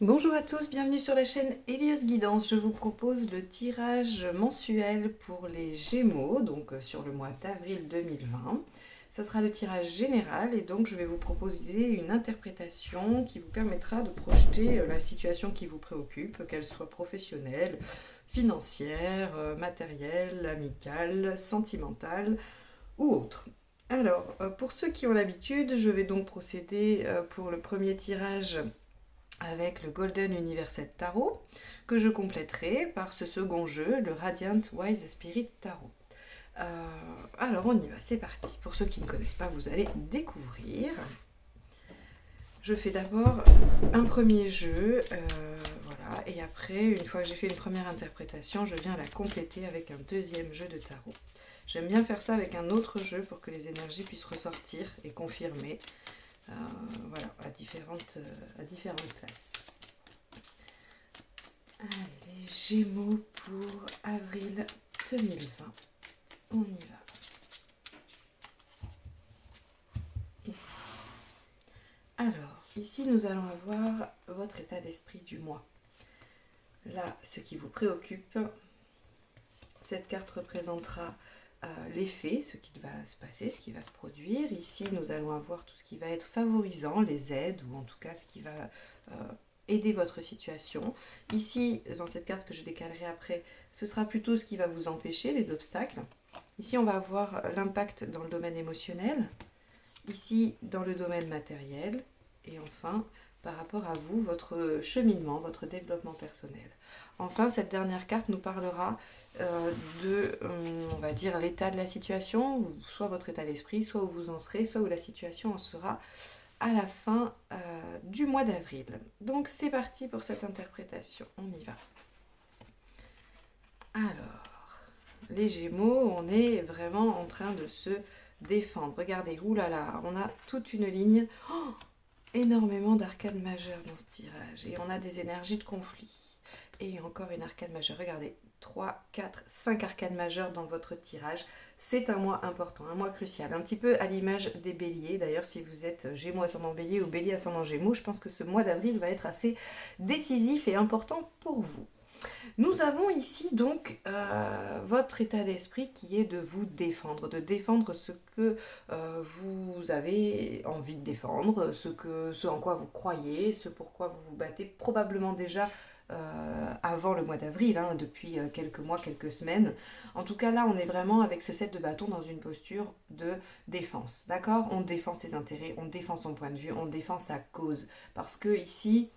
Bonjour à tous, bienvenue sur la chaîne Elios Guidance. Je vous propose le tirage mensuel pour les Gémeaux, donc sur le mois d'avril 2020. Ça sera le tirage général et donc je vais vous proposer une interprétation qui vous permettra de projeter la situation qui vous préoccupe, qu'elle soit professionnelle, financière, matérielle, amicale, sentimentale ou autre. Alors, pour ceux qui ont l'habitude, je vais donc procéder pour le premier tirage avec le Golden Universal Tarot, que je compléterai par ce second jeu, le Radiant Wise Spirit Tarot. Alors on y va, c'est parti. Pour ceux qui ne connaissent pas, vous allez découvrir. Je fais d'abord un premier jeu, voilà, et après, une fois que j'ai fait une première interprétation, je viens la compléter avec un deuxième jeu de tarot. J'aime bien faire ça avec un autre jeu pour que les énergies puissent ressortir et confirmer, voilà, à différentes places. Allez, les Gémeaux pour avril 2020. On y va. Alors, ici, nous allons avoir votre état d'esprit du mois. Là, ce qui vous préoccupe, cette carte représentera l'effet, ce qui va se passer, ce qui va se produire. Ici, nous allons avoir tout ce qui va être favorisant, les aides, ou en tout cas ce qui va aider votre situation. Ici, dans cette carte que je décalerai après, ce sera plutôt ce qui va vous empêcher, les obstacles. Ici, on va avoir l'impact dans le domaine émotionnel. Ici, dans le domaine matériel. Et enfin, par rapport à vous, votre cheminement, votre développement personnel. Enfin, cette dernière carte nous parlera on va dire, l'état de la situation, soit votre état d'esprit, soit où vous en serez, soit où la situation en sera à la fin du mois d'avril. Donc c'est parti pour cette interprétation, on y va. Alors, les Gémeaux, on est vraiment en train de se défendre. Regardez, oulala, on a toute une ligne, énormément d'arcades majeures dans ce tirage. Et on a des énergies de conflit. Et encore une arcade majeure. Regardez, 3, 4, 5 arcades majeures dans votre tirage. C'est un mois important, un mois crucial. Un petit peu à l'image des béliers. D'ailleurs, si vous êtes Gémeaux ascendant bélier ou bélier ascendant Gémeaux, je pense que ce mois d'avril va être assez décisif et important pour vous. Nous avons ici donc votre état d'esprit qui est de vous défendre, de défendre ce que vous avez envie de défendre, ce en quoi vous croyez, ce pourquoi vous vous battez probablement déjà avant le mois d'avril, hein, depuis quelques mois, quelques semaines. En tout cas là, on est vraiment avec ce set de bâtons dans une posture de défense, d'accord? On défend ses intérêts, on défend son point de vue, on défend sa cause. Parce que ici,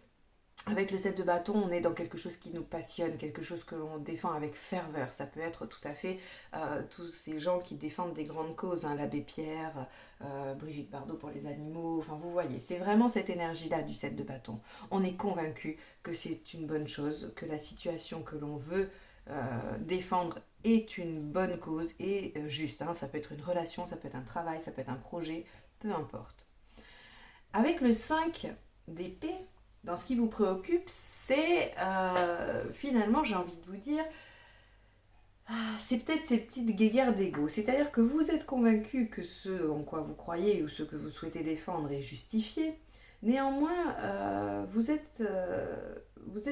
avec le set de bâton, on est dans quelque chose qui nous passionne, quelque chose que l'on défend avec ferveur. Ça peut être tout à fait tous ces gens qui défendent des grandes causes, hein, l'abbé Pierre, Brigitte Bardot pour les animaux, enfin vous voyez, c'est vraiment cette énergie-là du set de bâton. On est convaincu que c'est une bonne chose, que la situation que l'on veut défendre est une bonne cause et juste. Hein. Ça peut être une relation, ça peut être un travail, ça peut être un projet, peu importe. Avec le 5 d'épée, dans ce qui vous préoccupe, c'est finalement, j'ai envie de vous dire, c'est peut-être ces petites guéguerres d'ego. C'est-à-dire que vous êtes convaincu que ce en quoi vous croyez ou ce que vous souhaitez défendre est justifié. Néanmoins, vous êtes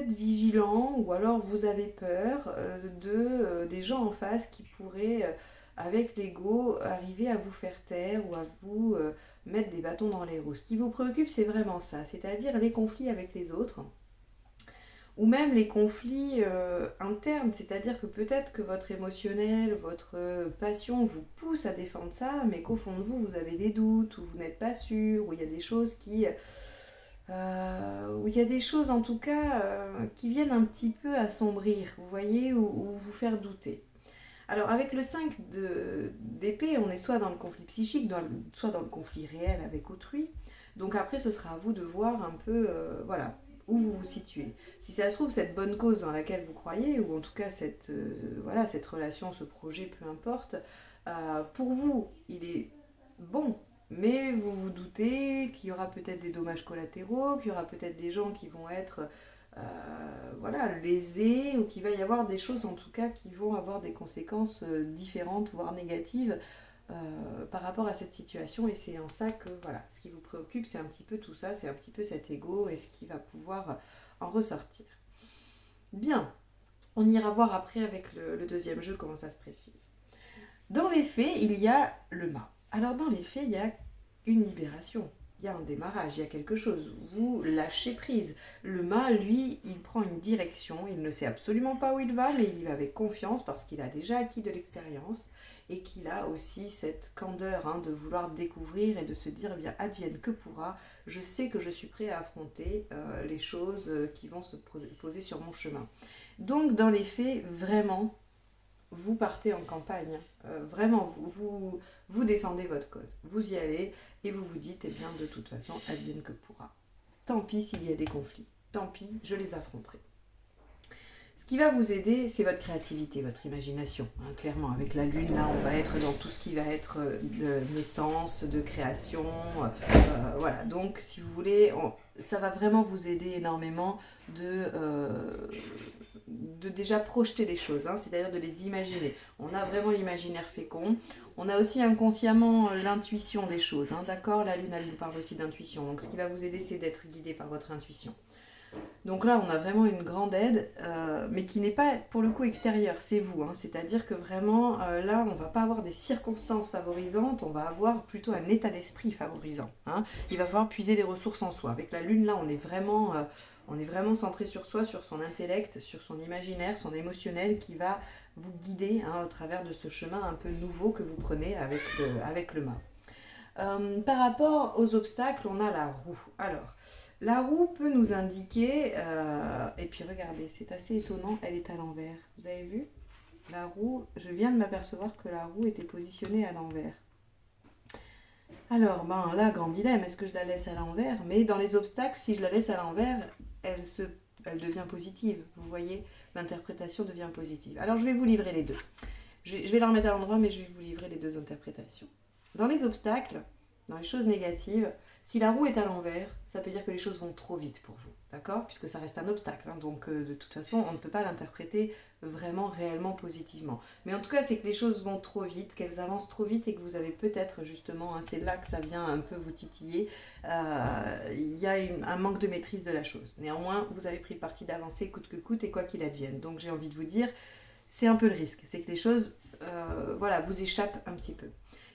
vigilant ou alors vous avez peur des gens en face qui pourraient, avec l'ego, arriver à vous faire taire ou à vous mettre des bâtons dans les roues. Ce qui vous préoccupe, c'est vraiment ça, c'est-à-dire les conflits avec les autres ou même les conflits internes, c'est-à-dire que peut-être que votre émotionnel, votre passion vous pousse à défendre ça, mais qu'au fond de vous, vous avez des doutes, ou vous n'êtes pas sûr, ou il y a des choses où il y a des choses en tout cas qui viennent un petit peu assombrir, vous voyez, ou vous faire douter. Alors avec le 5 d'épée, on est soit dans le conflit psychique, soit dans le conflit réel avec autrui. Donc après, ce sera à vous de voir un peu, voilà, où vous vous situez. Si ça se trouve, cette bonne cause dans laquelle vous croyez, ou en tout cas voilà, cette relation, ce projet, peu importe, pour vous, il est bon. Mais vous vous doutez qu'il y aura peut-être des dommages collatéraux, qu'il y aura peut-être des gens qui vont être voilà, lésés, ou qu'il va y avoir des choses en tout cas qui vont avoir des conséquences différentes, voire négatives par rapport à cette situation. Et c'est en ça que voilà, ce qui vous préoccupe, c'est un petit peu tout ça, c'est un petit peu cet ego et ce qui va pouvoir en ressortir. Bien, on ira voir après avec le deuxième jeu comment ça se précise. Dans les faits, il y a le mât. Alors dans les faits, il y a une libération, il y a un démarrage, il y a quelque chose. Vous lâchez prise. Le mât, lui, il prend une direction, il ne sait absolument pas où il va, mais il y va avec confiance parce qu'il a déjà acquis de l'expérience et qu'il a aussi cette candeur de vouloir découvrir et de se dire, eh bien, advienne que pourra, je sais que je suis prêt à affronter les choses qui vont se poser sur mon chemin. Donc dans les faits, vraiment, vous partez en campagne, vraiment, vous défendez votre cause. Vous y allez et vous vous dites, eh bien, de toute façon, advienne que pourra. Tant pis s'il y a des conflits, tant pis, je les affronterai. Ce qui va vous aider, c'est votre créativité, votre imagination. Clairement, avec la lune, là, on va être dans tout ce qui va être de naissance, de création. Voilà, donc si vous voulez, ça va vraiment vous aider énormément de déjà projeter les choses, c'est-à-dire de les imaginer. On a vraiment l'imaginaire fécond. On a aussi inconsciemment l'intuition des choses, d'accord. La lune, elle nous parle aussi d'intuition. Donc ce qui va vous aider, c'est d'être guidé par votre intuition. Donc là, on a vraiment une grande aide, mais qui n'est pas pour le coup extérieure, c'est vous. C'est-à-dire que vraiment, là, on ne va pas avoir des circonstances favorisantes, on va avoir plutôt un état d'esprit favorisant. Il va falloir puiser les ressources en soi. Avec la lune, là, on est vraiment centré sur soi, sur son intellect, sur son imaginaire, son émotionnel qui va vous guider au travers de ce chemin un peu nouveau que vous prenez avec le mât. Par rapport aux obstacles, on a la roue. Alors, la roue peut nous indiquer, et puis regardez, c'est assez étonnant, elle est à l'envers. Vous avez vu? La roue, je viens de m'apercevoir que la roue était positionnée à l'envers. Alors, là, grand dilemme, est-ce que je la laisse à l'envers? Mais dans les obstacles, si je la laisse à l'envers, elle devient positive. Vous voyez, l'interprétation devient positive. Alors, je vais vous livrer les deux. Je vais la remettre à l'endroit, mais je vais vous livrer les deux interprétations. Dans les obstacles, dans les choses négatives, si la roue est à l'envers, ça peut dire que les choses vont trop vite pour vous, d'accord? Puisque ça reste un obstacle, donc de toute façon, on ne peut pas l'interpréter vraiment, réellement, positivement. Mais en tout cas, c'est que les choses vont trop vite, qu'elles avancent trop vite et que vous avez peut-être justement, c'est là que ça vient un peu vous titiller, il y a un manque de maîtrise de la chose. Néanmoins, vous avez pris le parti d'avancer coûte que coûte et quoi qu'il advienne. Donc j'ai envie de vous dire, c'est un peu le risque, c'est que les choses vous échappent un petit peu.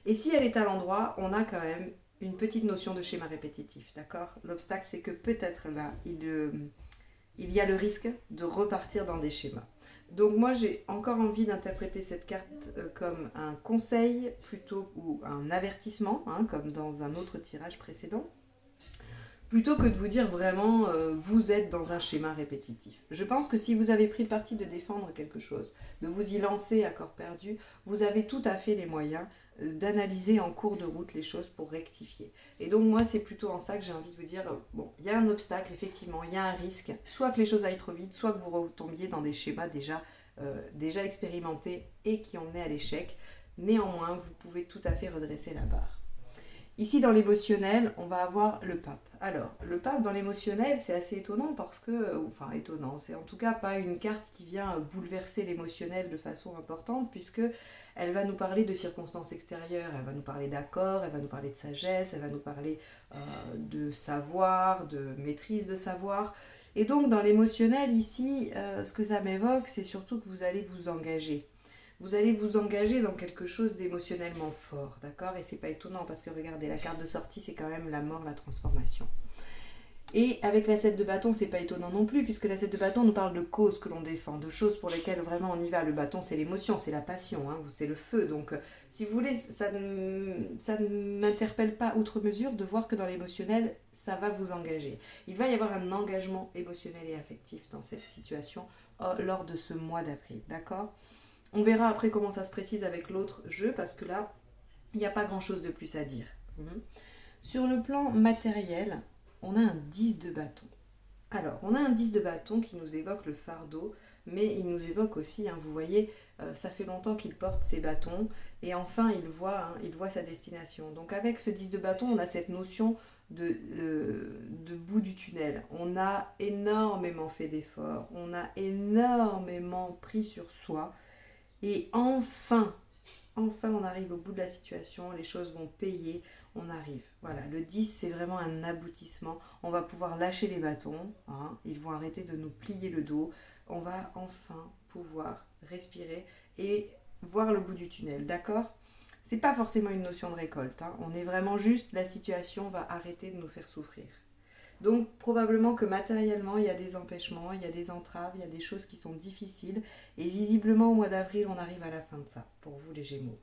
Et si elle est à l'endroit, on a quand même une petite notion de schéma répétitif, d'accord? L'obstacle, c'est que peut-être là, il y a le risque de repartir dans des schémas. Donc moi, j'ai encore envie d'interpréter cette carte comme un conseil plutôt ou un avertissement, comme dans un autre tirage précédent, plutôt que de vous dire vraiment vous êtes dans un schéma répétitif. Je pense que si vous avez pris le parti de défendre quelque chose, de vous y lancer à corps perdu, vous avez tout à fait les moyens d'analyser en cours de route les choses pour rectifier. Et donc moi, c'est plutôt en ça que j'ai envie de vous dire, bon, il y a un obstacle, effectivement, il y a un risque, soit que les choses aillent trop vite, soit que vous retombiez dans des schémas déjà expérimentés et qui ont mené à l'échec. Néanmoins, vous pouvez tout à fait redresser la barre. Ici, dans l'émotionnel, on va avoir le pape. Alors, le pape dans l'émotionnel, c'est assez étonnant parce que, enfin étonnant, c'est en tout cas pas une carte qui vient bouleverser l'émotionnel de façon importante puisque elle va nous parler de circonstances extérieures, elle va nous parler d'accord, elle va nous parler de sagesse, elle va nous parler de savoir, de maîtrise de savoir. Et donc, dans l'émotionnel, ici, ce que ça m'évoque, c'est surtout que vous allez vous engager. Vous allez vous engager dans quelque chose d'émotionnellement fort, d'accord? Et c'est pas étonnant parce que regardez, la carte de sortie, c'est quand même la mort, la transformation. Et avec la 7 de bâton, c'est pas étonnant non plus, puisque la 7 de bâton nous parle de causes que l'on défend, de choses pour lesquelles vraiment on y va. Le bâton, c'est l'émotion, c'est la passion, c'est le feu. Donc, si vous voulez, ça ne m'interpelle pas outre mesure de voir que dans l'émotionnel, ça va vous engager. Il va y avoir un engagement émotionnel et affectif dans cette situation lors de ce mois d'avril, d'accord? On verra après comment ça se précise avec l'autre jeu, parce que là, il n'y a pas grand-chose de plus à dire. Sur le plan matériel, on a un 10 de bâton. Alors, on a un 10 de bâton qui nous évoque le fardeau, mais il nous évoque aussi, vous voyez, ça fait longtemps qu'il porte ses bâtons, et enfin, il voit sa destination. Donc, avec ce 10 de bâton, on a cette notion de bout du tunnel. On a énormément fait d'efforts, on a énormément pris sur soi, et enfin, on arrive au bout de la situation, les choses vont payer, on arrive. Voilà, le 10, c'est vraiment un aboutissement. On va pouvoir lâcher les bâtons, hein. Ils vont arrêter de nous plier le dos. On va enfin pouvoir respirer et voir le bout du tunnel, d'accord? C'est pas forcément une notion de récolte, hein. On est vraiment juste, la situation va arrêter de nous faire souffrir. Donc probablement que matériellement, il y a des empêchements, il y a des entraves, il y a des choses qui sont difficiles. Et visiblement, au mois d'avril, on arrive à la fin de ça, pour vous les Gémeaux.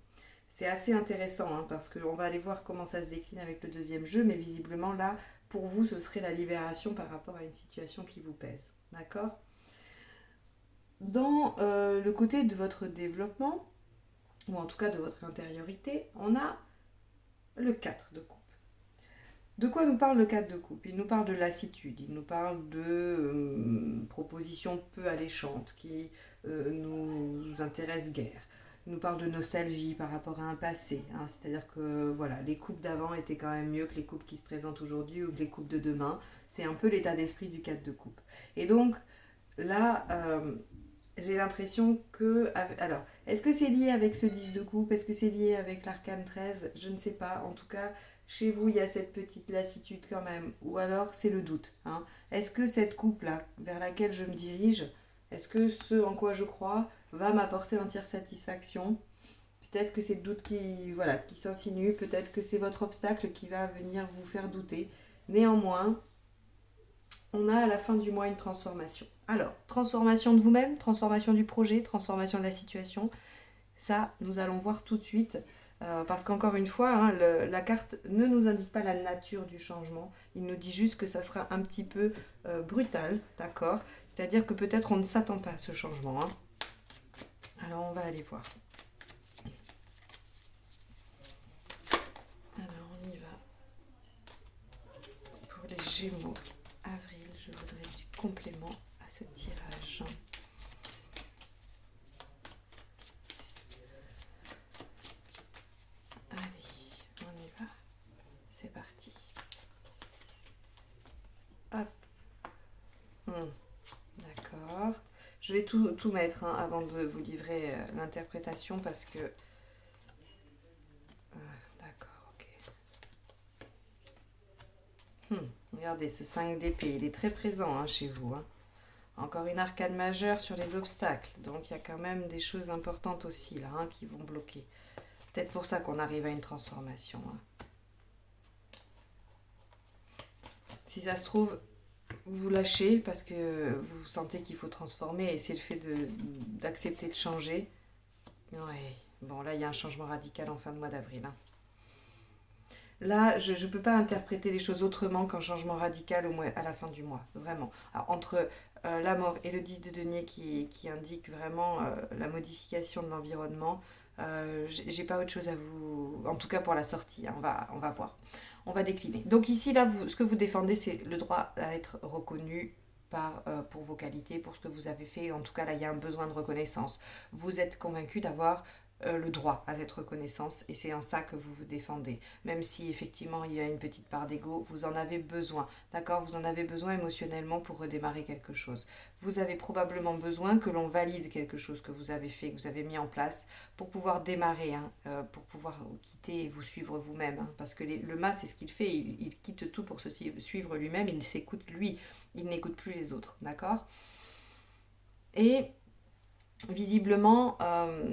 C'est assez intéressant, hein, parce qu'on va aller voir comment ça se décline avec le deuxième jeu, mais visiblement là, pour vous, ce serait la libération par rapport à une situation qui vous pèse. D'accord? Dans le côté de votre développement, ou en tout cas de votre intériorité, on a le 4 de coupe. De quoi nous parle le 4 de coupe? Il nous parle de lassitude, il nous parle de propositions peu alléchantes qui nous intéressent guère. Il nous parle de nostalgie par rapport à un passé, hein. C'est-à-dire que voilà, les coupes d'avant étaient quand même mieux que les coupes qui se présentent aujourd'hui ou que les coupes de demain. C'est un peu l'état d'esprit du 4 de coupe. Et donc là, j'ai l'impression que... Alors, est-ce que c'est lié avec ce 10 de coupe? Est-ce que c'est lié avec l'arcane 13? Je ne sais pas. En tout cas, chez vous, il y a cette petite lassitude quand même. Ou alors, c'est le doute, hein. Est-ce que cette coupe-là, vers laquelle je me dirige, est-ce que ce en quoi je crois va m'apporter entière satisfaction? Peut-être que c'est le doute qui, voilà, qui s'insinue. Peut-être que c'est votre obstacle qui va venir vous faire douter. Néanmoins, on a à la fin du mois une transformation. Alors, transformation de vous-même, transformation du projet, transformation de la situation, ça, nous allons voir tout de suite. Parce qu'encore une fois, hein, la carte ne nous indique pas la nature du changement. Il nous dit juste que ça sera un petit peu brutal, d'accord? C'est-à-dire que peut-être on ne s'attend pas à ce changement, hein. Alors, on va aller voir. Alors, on y va. Pour les Gémeaux, avril, je voudrais du complément à ce tirage. Allez, on y va. C'est parti. Hop. D'accord. Je vais tout mettre, hein, avant de vous livrer l'interprétation parce que... d'accord, ok. Regardez, ce 5 d'épée, il est très présent, hein, chez vous, hein. Encore une arcane majeure sur les obstacles. Donc il y a quand même des choses importantes aussi là, hein, qui vont bloquer. Peut-être pour ça qu'on arrive à une transformation, hein. Si ça se trouve, vous lâchez parce que vous sentez qu'il faut transformer et c'est le fait d'accepter de changer. Ouais. Bon, là, il y a un changement radical en fin de mois d'avril, hein. Là, je ne peux pas interpréter les choses autrement qu'un changement radical à la fin du mois, vraiment. Alors, entre la mort et le 10 de denier qui indique vraiment la modification de l'environnement, j'ai pas autre chose à vous... En tout cas pour la sortie, hein, on va voir. On va décliner. Donc ici, là, ce que vous défendez, c'est le droit à être reconnu pour vos qualités, pour ce que vous avez fait. En tout cas, là, il y a un besoin de reconnaissance. Vous êtes convaincu d'avoir le droit à cette reconnaissance et c'est en ça que vous vous défendez. Même si effectivement il y a une petite part d'ego, vous en avez besoin, d'accord? Vous en avez besoin émotionnellement pour redémarrer quelque chose. Vous avez probablement besoin que l'on valide quelque chose que vous avez fait, que vous avez mis en place pour pouvoir démarrer, hein, pour pouvoir quitter et vous suivre vous-même, hein, parce que le mât, c'est ce qu'il fait, il quitte tout pour se suivre lui-même, il s'écoute lui, il n'écoute plus les autres, d'accord? Et visiblement,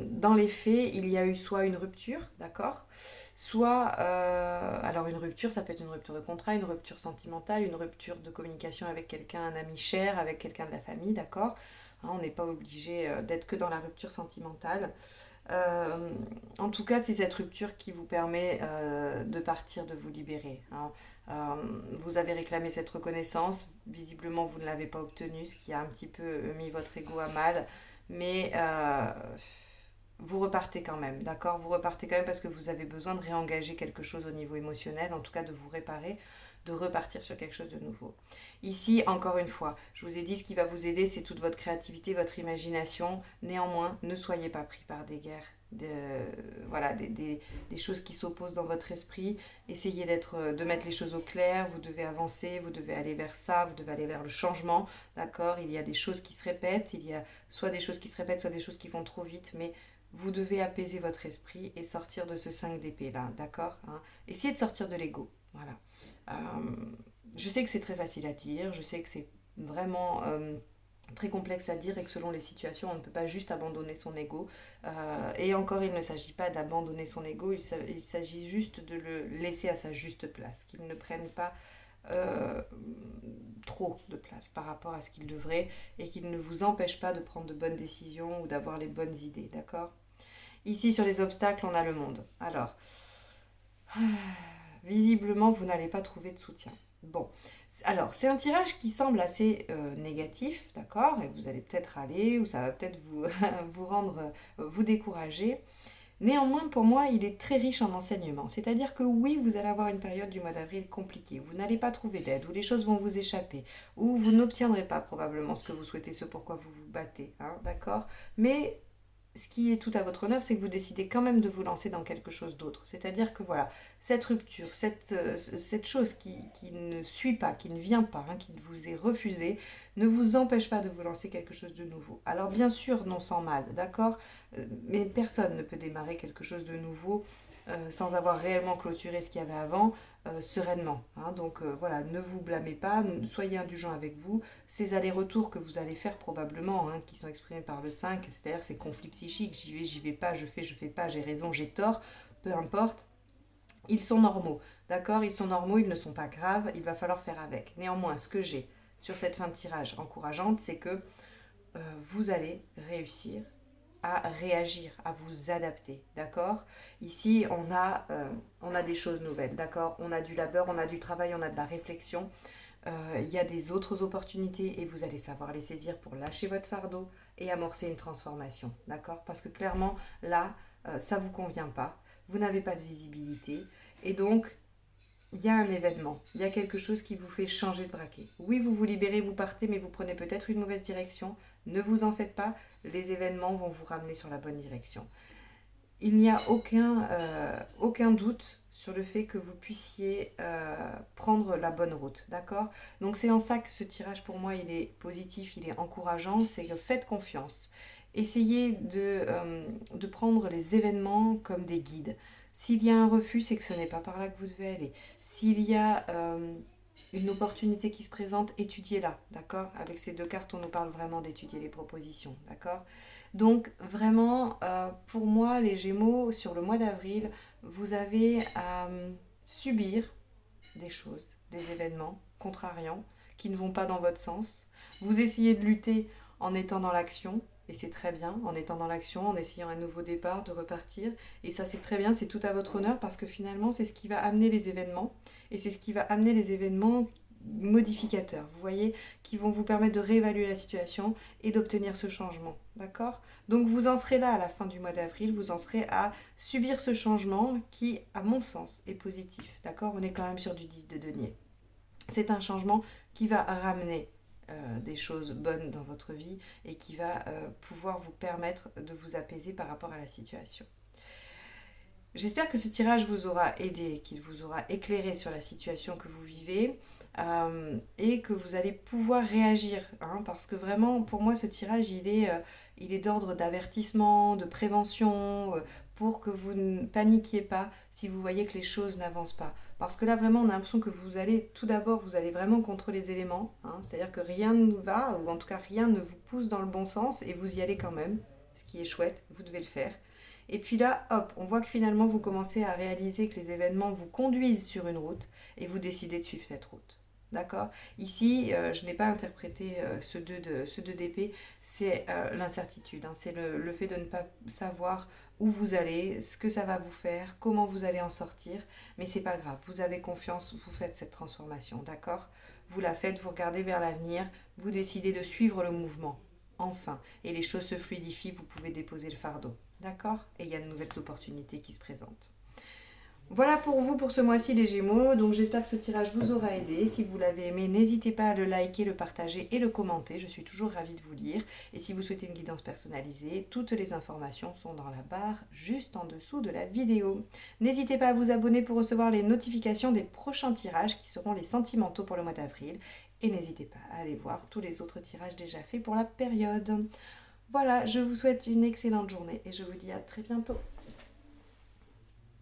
dans les faits, il y a eu soit une rupture, d'accord? Soit, alors une rupture, ça peut être une rupture de contrat, une rupture sentimentale, une rupture de communication avec quelqu'un, un ami cher, avec quelqu'un de la famille, d'accord? Hein, on n'est pas obligé d'être que dans la rupture sentimentale. En tout cas, c'est cette rupture qui vous permet de partir, de vous libérer, hein. Vous avez réclamé cette reconnaissance, visiblement vous ne l'avez pas obtenue, ce qui a un petit peu mis votre ego à mal, mais vous repartez quand même, d'accord? Vous repartez quand même parce que vous avez besoin de réengager quelque chose au niveau émotionnel, en tout cas de vous réparer, de repartir sur quelque chose de nouveau. Ici, encore une fois, je vous ai dit ce qui va vous aider, c'est toute votre créativité, votre imagination. Néanmoins, ne soyez pas pris par des guerres, voilà, des choses qui s'opposent dans votre esprit. Essayez de mettre les choses au clair, vous devez avancer, vous devez aller vers ça, vous devez aller vers le changement, d'accord? Il y a des choses qui se répètent, il y a soit des choses qui se répètent, soit des choses qui vont trop vite, mais vous devez apaiser votre esprit et sortir de ce 5 d'épée là, d'accord, hein. Essayez de sortir de l'ego, voilà. Euh, je sais que c'est très facile à dire, je sais que c'est vraiment très complexe à dire et que selon les situations, on ne peut pas juste abandonner son ego. Et encore, il ne s'agit pas d'abandonner son ego, il s'agit juste de le laisser à sa juste place, qu'il ne prenne pas euh, trop de place par rapport à ce qu'il devrait et qu'il ne vous empêche pas de prendre de bonnes décisions ou d'avoir les bonnes idées, d'accord? Ici, sur les obstacles, on a le monde. Alors, visiblement, vous n'allez pas trouver de soutien. Bon, alors, c'est un tirage qui semble assez négatif, d'accord? Et vous allez peut-être aller, ou ça va peut-être vous, vous rendre, vous décourager. Néanmoins, pour moi, il est très riche en enseignements. C'est-à-dire que oui, vous allez avoir une période du mois d'avril compliquée. Vous n'allez pas trouver d'aide, où les choses vont vous échapper, où vous n'obtiendrez pas probablement ce que vous souhaitez, ce pourquoi vous vous battez, hein, d'accord? Mais ce qui est tout à votre honneur, c'est que vous décidez quand même de vous lancer dans quelque chose d'autre. C'est-à-dire que voilà, cette rupture, cette chose qui ne suit pas, qui ne vient pas, hein, qui vous est refusée, ne vous empêche pas de vous lancer quelque chose de nouveau. Alors bien sûr, non sans mal, d'accord. Mais personne ne peut démarrer quelque chose de nouveau sans avoir réellement clôturé ce qu'il y avait avant, sereinement, hein. Donc voilà, ne vous blâmez pas, soyez indulgents avec vous. Ces allers-retours que vous allez faire probablement, hein, qui sont exprimés par le 5, c'est-à-dire ces conflits psychiques, j'y vais pas, je fais pas, j'ai raison, j'ai tort, peu importe, ils sont normaux, d'accord? Ils sont normaux, ils ne sont pas graves, il va falloir faire avec. Néanmoins, ce que j'ai sur cette fin de tirage encourageante, c'est que vous allez réussir à réagir, à vous adapter, d'accord? Ici, on a des choses nouvelles, d'accord? On a du labeur, on a du travail, on a de la réflexion. Il y a des autres opportunités et vous allez savoir les saisir pour lâcher votre fardeau et amorcer une transformation, d'accord? Parce que clairement, là, ça ne vous convient pas, vous n'avez pas de visibilité et donc il y a un événement, il y a quelque chose qui vous fait changer de braquet. Oui, vous vous libérez, vous partez, mais vous prenez peut-être une mauvaise direction. Ne vous en faites pas, les événements vont vous ramener sur la bonne direction. Il n'y a aucun doute sur le fait que vous puissiez prendre la bonne route, d'accord? Donc c'est en ça que ce tirage pour moi il est positif, il est encourageant, c'est que faites confiance. Essayez de prendre les événements comme des guides. S'il y a un refus, c'est que ce n'est pas par là que vous devez aller. S'il y a une opportunité qui se présente, étudiez-la, d'accord? Avec ces deux cartes, on nous parle vraiment d'étudier les propositions, d'accord? Donc vraiment, pour moi, les Gémeaux, sur le mois d'avril, vous avez à subir des choses, des événements contrariants qui ne vont pas dans votre sens. Vous essayez de lutter en étant dans l'action, et c'est très bien, en étant dans l'action, en essayant un nouveau départ, de repartir. Et ça, c'est très bien, c'est tout à votre honneur, parce que finalement, c'est ce qui va amener les événements, et c'est ce qui va amener les événements modificateurs, vous voyez, qui vont vous permettre de réévaluer la situation et d'obtenir ce changement, d'accord? Donc vous en serez là à la fin du mois d'avril, vous en serez à subir ce changement qui, à mon sens, est positif, d'accord? On est quand même sur du 10 de denier. C'est un changement qui va ramener des choses bonnes dans votre vie et qui va pouvoir vous permettre de vous apaiser par rapport à la situation. J'espère que ce tirage vous aura aidé, qu'il vous aura éclairé sur la situation que vous vivez et que vous allez pouvoir réagir, hein, parce que vraiment pour moi ce tirage il est d'ordre d'avertissement, de prévention, pour que vous ne paniquiez pas si vous voyez que les choses n'avancent pas. Parce que là vraiment on a l'impression que vous allez, tout d'abord vous allez vraiment contre les éléments, hein, c'est-à-dire que rien ne va, ou en tout cas rien ne vous pousse dans le bon sens et vous y allez quand même, ce qui est chouette, vous devez le faire. Et puis là, hop, on voit que finalement vous commencez à réaliser que les événements vous conduisent sur une route et vous décidez de suivre cette route. D'accord? Ici, je n'ai pas interprété ce 2 d'épée, c'est l'incertitude, hein, c'est le fait de ne pas savoir où vous allez, ce que ça va vous faire, comment vous allez en sortir, mais c'est pas grave, vous avez confiance, vous faites cette transformation, d'accord? Vous la faites, vous regardez vers l'avenir, vous décidez de suivre le mouvement, enfin, et les choses se fluidifient, vous pouvez déposer le fardeau. D'accord? Et il y a de nouvelles opportunités qui se présentent. Voilà pour vous pour ce mois-ci les Gémeaux. Donc j'espère que ce tirage vous aura aidé. Si vous l'avez aimé, n'hésitez pas à le liker, le partager et le commenter. Je suis toujours ravie de vous lire. Et si vous souhaitez une guidance personnalisée, toutes les informations sont dans la barre juste en dessous de la vidéo. N'hésitez pas à vous abonner pour recevoir les notifications des prochains tirages qui seront les sentimentaux pour le mois d'avril. Et n'hésitez pas à aller voir tous les autres tirages déjà faits pour la période. Voilà, je vous souhaite une excellente journée et je vous dis à très bientôt.